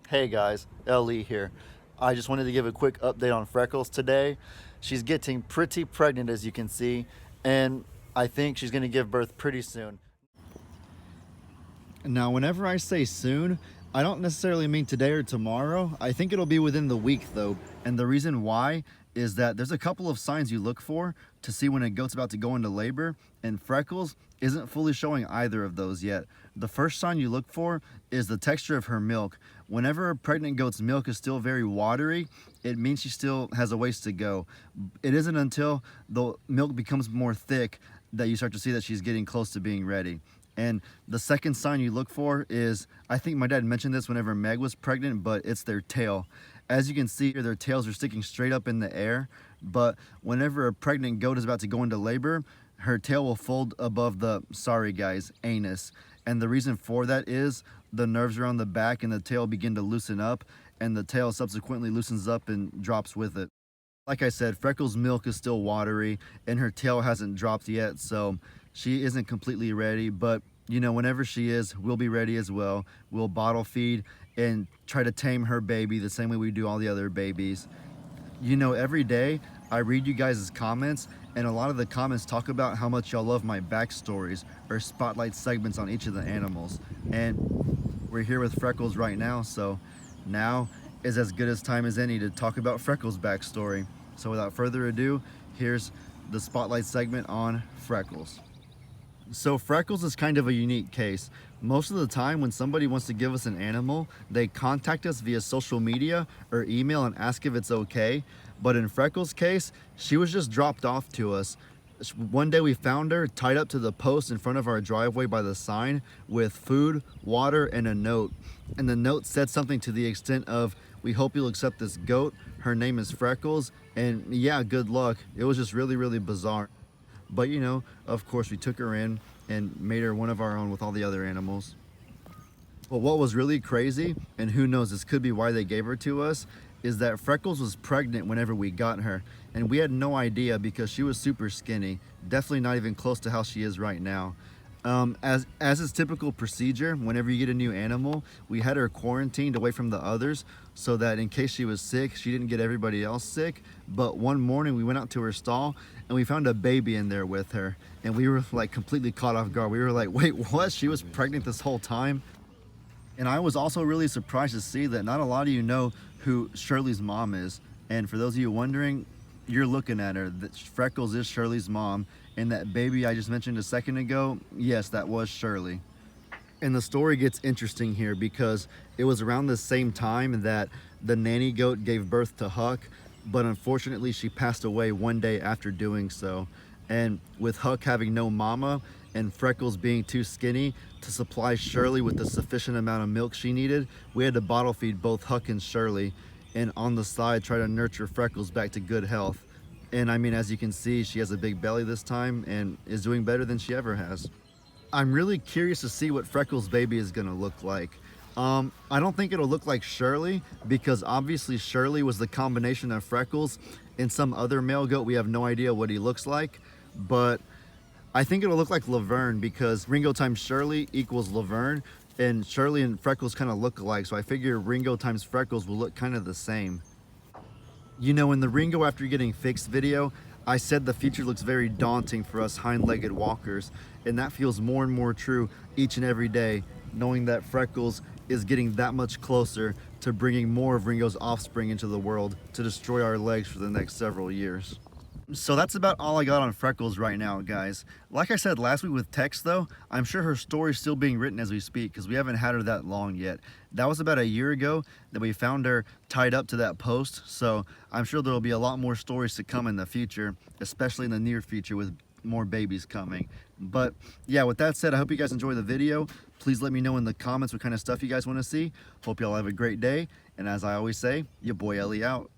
Hey guys, LE here. I just wanted to give a quick update on Freckles today. She's getting pretty pregnant, as you can see, and I think she's going to give birth pretty soon. Now, whenever I say soon, I don't necessarily mean today or tomorrow. I think it'll be within the week though. And the reason why is that there's a couple of signs you look for to see when a goat's about to go into labor, and Freckles isn't fully showing either of those yet. The first sign you look for is the texture of her milk. Whenever a pregnant goat's milk is still very watery, it means she still has a ways to go. It isn't until the milk becomes more thick that you start to see that she's getting close to being ready. And the second sign you look for is, I think my dad mentioned this whenever Meg was pregnant, but it's their tail. As you can see here, their tails are sticking straight up in the air, but whenever a pregnant goat is about to go into labor, her tail will fold above the, sorry guys, anus. And the reason for that is the nerves around the back and the tail begin to loosen up, and the tail subsequently loosens up and drops with it. Like I said, Freckles' milk is still watery and her tail hasn't dropped yet, so she isn't completely ready, but you know, whenever she is, we'll be ready as well. We'll bottle feed and try to tame her baby the same way we do all the other babies. You know, every day I read you guys' comments, and a lot of the comments talk about how much y'all love my backstories or spotlight segments on each of the animals. And we're here with Freckles right now, so now is as good as time as any to talk about Freckles' backstory. So without further ado, here's the spotlight segment on Freckles. So Freckles is kind of a unique case. Most of the time when somebody wants to give us an animal, they contact us via social media or email and ask if it's okay. But in Freckles' case, she was just dropped off to us. One day we found her tied up to the post in front of our driveway by the sign with food, water, and a note. And the note said something to the extent of, "We hope you'll accept this goat. Her name is Freckles, and yeah, good luck." It was just really bizarre. But you know, of course, we took her in and made her one of our own with all the other animals. But what was really crazy, and who knows, this could be why they gave her to us, is that Freckles was pregnant whenever we got her, and we had no idea because she was super skinny, definitely not even close to how she is right now. As is typical procedure, whenever you get a new animal, we had her quarantined away from the others so that in case she was sick, she didn't get everybody else sick. But one morning we went out to her stall and we found a baby in there with her, and we were like completely caught off guard. We were like, wait, what? She was pregnant this whole time? And I was also really surprised to see that not a lot of you know who Shirley's mom is. And for those of you wondering, you're looking at her. Freckles is Shirley's mom, and that baby I just mentioned a second ago, yes, that was Shirley. And the story gets interesting here because it was around the same time that the nanny goat gave birth to Huck, but unfortunately she passed away one day after doing so. And with Huck having no mama and Freckles being too skinny to supply Shirley with the sufficient amount of milk she needed, we had to bottle feed both Huck and Shirley, and on the side try to nurture Freckles back to good health. And I mean, as you can see, she has a big belly this time and is doing better than she ever has. I'm really curious to see what Freckles' baby is gonna look like. I don't think it'll look like Shirley because obviously Shirley was the combination of Freckles and some other male goat. We have no idea what he looks like, but I think it'll look like Laverne because Ringo times Shirley equals Laverne, and Shirley and Freckles kind of look alike, so I figure Ringo times Freckles will look kind of the same. You know, in the Ringo after getting fixed video, I said the future looks very daunting for us hind-legged walkers, and that feels more and more true each and every day, knowing that Freckles is getting that much closer to bringing more of Ringo's offspring into the world to destroy our legs for the next several years. So that's about all I got on Freckles right now, guys. Like I said last week with Tex, though, I'm sure her story's still being written as we speak because we haven't had her that long yet. That was about a year ago that we found her tied up to that post, so I'm sure there'll be a lot more stories to come in the future, especially in the near future with more babies coming. But yeah, with that said, I hope you guys enjoy the video. Please let me know in the comments what kind of stuff you guys want to see. Hope y'all have a great day, and as I always say, your boy Ellie out.